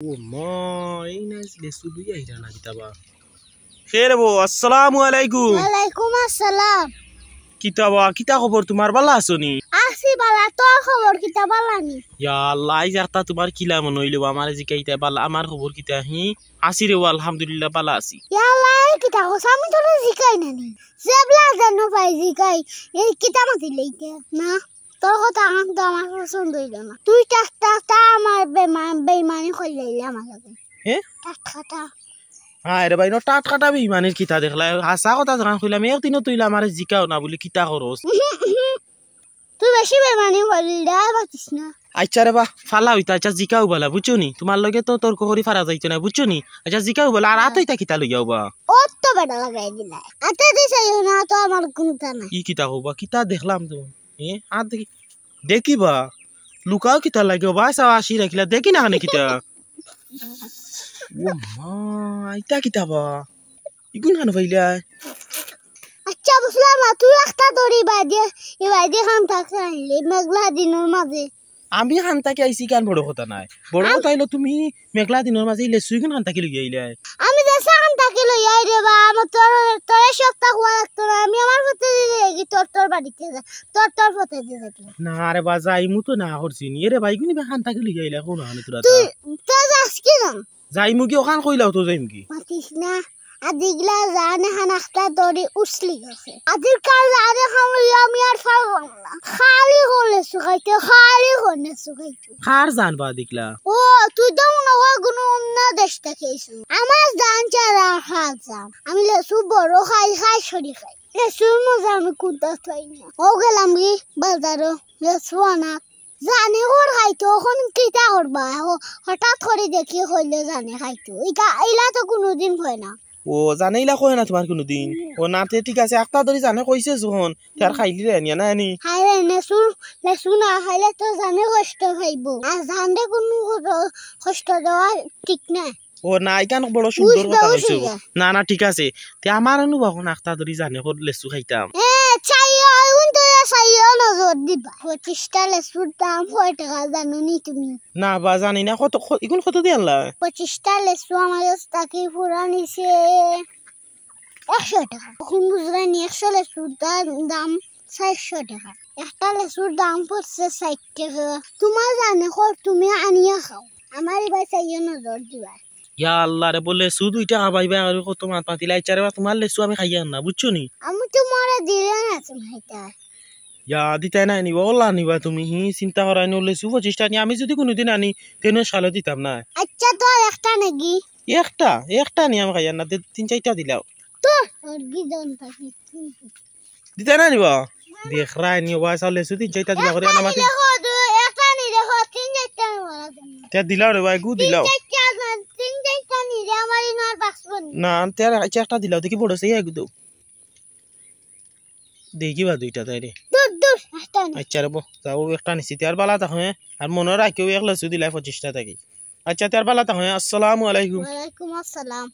ও মা এই না লেসু দুই আইরা না কিতাবা খের বো আসসালামু আলাইকুম। ওয়ালাইকুম আসসালাম। কিতাবা কিতা খবর তোমার ভালো আছো নি? আছি বালা, তোর খবর কিতা বালানি? ইয়া আল্লাহ আইজ একটা তোমার কিলা মনে হইলো আমার জিকাইতা বালা আমার খবর কিতা হি আসি রে আলহামদুলিল্লাহ বালা আছি। ইয়া আল্লাহ কিতা কস আমি তোর জিকাই নানি জেবলা জানো পাই জিকাই এই কিতা মাতি লইতে না তোর কথা আম তো আমার পছন্দ হইল না। তুই টাটা আমার বেমানি কইলে আমার লাগে হে টাটা হ্যাঁ রে ভাই টাট কাটাবি মানে কিতা দেখলা হাসা কথা জানা কইলাম একদিনও তুইলা আমার জিকাও না বলে কিতা করস। তুই বেশি বেমানি কইলে আর বাতিস না। আচ্ছা রে বা ফালা হইতা আচ্ছা জিকাও বলা বুঝছো নি তোমার লগে তো তর্ক করি ফারা যাইতো না বুঝছো নি। আচ্ছা জিকাও বলা আর আতইতা কিতা লইয়াও বা ও তো বেটা লাগাই দিলা আতে দিছাই না তো আমার গুনতা না ই কিতা হবা কিতা দেখলাম তো এ আর দেখি দেখিবা লুকাও কিতা লাগে বা সাও আসি রাখিলা দেখি না কানে কিতা ও মা আইতা কিতা বা ইগুন খান ভাইলা আচ্ছা বুঝলাম না তুই একটা দড়ি বাইদে খান থাকতে আনলি মেঘলা দিনের মাঝে আমি খান থাকি আইছি কেন বড় কথা নাই বড় কথা হইলো তুমি মেঘলা দিনের মাঝে লেসু ইগুন খান থাকি লইয়া আইলা আমি দেশে খান থাকি লই আই রে বা আমার তোর সপ্তাহ হওয়া লাগতো না আমি আমার পথে দিয়ে দেখি তোর বাড়িতে যা তোর পথে দিয়ে দেখি না রে বা যাইমু তো না করছি নি রে ভাই গুনি খান থাকি লইয়া আইলা কোন হানে তোরা তুই যাস কি না যাইমু কি ওখান কইলাও তো যাইমু কি মাতিস না আদিগলা জানে খান একটা দড়ি উছলি গেছে আদির কাল জানে খান লই আমি আর পারলাম না খালি হলে সুখাইতে খালি হলে সুখাইতে খার জানবা দেখলা ও তুই তো মনে হয় কোনো অন্য দেশ থেকে এসো আমার জান চারা খাল জান আমি লেসু বড় খাই সরি খাই লেসুর মজা আমি কোনটা পাই না ও গেলাম কি বাজারও লেসু আনা জানে ওর খাইতো এখন কিতা করবা হঠাৎ করে দেখি হইলে জানে খাইতো ইলা তো কোনোদিন হয় না ও জানাইলা কয় না তোমার কোনদিন ও নাতে ঠিক আছে একটা ধরে জানে কইছে যখন তার খাইলি রে নিয়া না নি হাই রে লেসু না খাইলে তো জানে কষ্ট খাইব আর জানে কোনো কষ্ট দেওয়া ঠিক না ও না ইকান বড় সুন্দর কথা কইছো না না ঠিক আছে তে আমার অনুভব কোন একটা ধরে জানে কর লেসু খাইতাম এ চাইও আগুন তো চাইও নজর দিবা 25টা লেসুর দাম 6 টাকা জানো নি তুমি না বা জানি না কত ইগুন কত দি আনলা 25টা লেসু আমার কাছে পুরা নিছে 100 টাকা এখন বুঝরানি 100 লেসুর দাম 400 টাকা একটা লেসুর দাম পড়ছে 60 টাকা তোমার জানে কর তুমি আনিয়া খাও আমার এবার চাইও নজর দিবা ইয়া আল্লাহ রে বলে শুধু দুইটা খাবাইবা আর কত মাত মাতিলা ইচারে তোমার লেসু আমি খাইয়া না বুঝছো নি আমি তোমারে দিলে না তুমি খাইতা ইয়া দিতাই না নিবা ওলা নিবা তুমি হি চিন্তা করাই নো লেসু 25টা নি আমি যদি কোনোদিন আনি তেনে সালে দিতাম না আচ্ছা তো একটা নাকি একটা নি আমি খাইয়া না 3-4টা দিলাও তো গিজন থাকি দিতাই না নিবা দেখ রাই নি ওয়া সালে লেসু 3-4টা দিলা করে আমার দেখো একটা নি দেখো 3-4টা তে দিলাও রে ভাই গু দিলাও 3-4টা নি রে আমার ইনার বাক্সন না তে আচ্ছা একটা দিলাও দেখি বড় সেই আগু দাও দেখিবা দুইটা তাই রে দূর একটা নি আচ্ছা রে যাও একটা নিছি তার বালা তা হয় আর মনে রাখিও এক লেসু দিলাই 25টা থাকি আচ্ছা তার বালা তা হয় আসসালামু আলাইকুম ওয়ালাইকুম আসসালাম।